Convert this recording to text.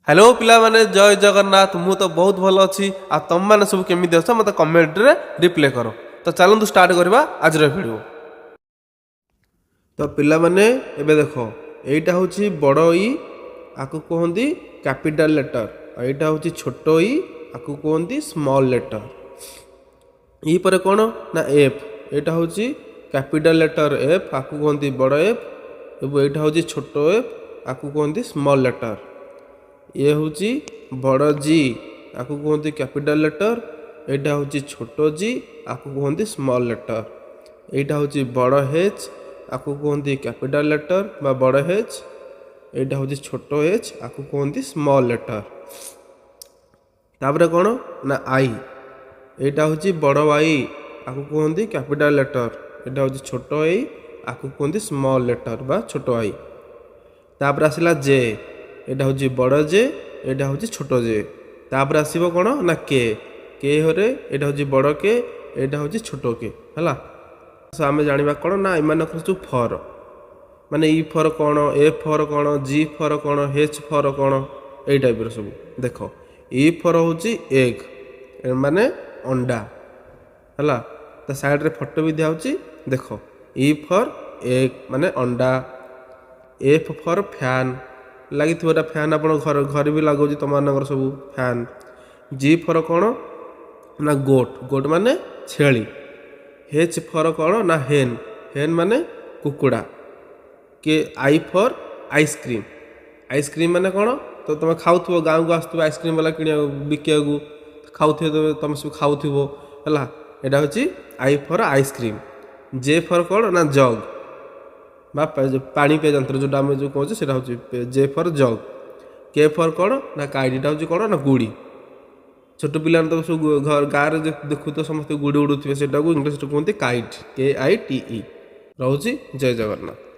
Hello पिला माने जय जगन्नाथ मु तो बहुत भल अच्छी आ तुम मैंने सब केमी अछ मत कमेंट रे रिप्ले करो। तो चलतु स्टार्ट करवा आज वीडियो। तो पिला माने एबे देखो एटा होची बड़ ई आकु कहंती कैपिटल लेटर और एटा होची छोटो ई आकु कहंती स्मॉल लेटर। ई पर कोन ना एफ एटा होची कैपिटल लेटर एफ आकु कहंती बड़ एफ एबो एटा होची छोटो एफ आकु कहंती स्मॉल लेटर। ये हूँ बड़ जी आपको कहते कैपिटल लेटर एटा हूँ छोटो जी आपको कहते स्मॉल लेटर। एटा हूँ बड़ एच आपको कहते कैपिटल लेटर बा बड़ एच एटा हूँ छोटो एच आपको कहते स्मॉल लेटर। तापर कौन ना आई एटा हूँ बड़ आई आपको कहते कैपिटल लेटर एटा हूँ छोटो आई आपको कहते स्मॉल लेटर बा छोटो आई। तापर आसला जे एटा हूँ बड़ जे एटा हूँ छोट जे। तापर आसब कौन ना के के हरे एटा हूँ बड़ के एटा हूँ छोट के है। आम जाना कौन ना एम जो फर माने ई फर कौन ए फर कौन जी फर कौन एच फर कौन यही टाइप सब देख। ई फर हूँ एग माने अंडा है। तो साइड रे फोटो भी दिया देख ई फर एग माने अंडा। एफ फर फैन लगी फैन आप घर घर भी लगुच तुम मान सब फैन। जी फर कौन ना गोट गोट माने छेली। एच फर कौन ना हेन हेन माने कुकुड़ा। के आई फर आइसक्रीम आइसक्रीम माने कौन तो तुम खाऊ गाँव को आसो आइसक्रीम वाला कि बिका खाऊ तुम सब खाऊ है। यहाँ हूँ आई फर आइसक्रीम। जे फर कौन ना जग बा पानी पिया जंत्र जो आम जो कहे से हूँ जे फर जग। के फर कौन ना काइटा हूँ कौन ना गुड़ी। छोट पिला तो सब घर गाँव में देखु तो समस्त गुड़ी उड़ुवे से इंग्लिश कहते काइट KITE। रोचे जय जगन्नाथ।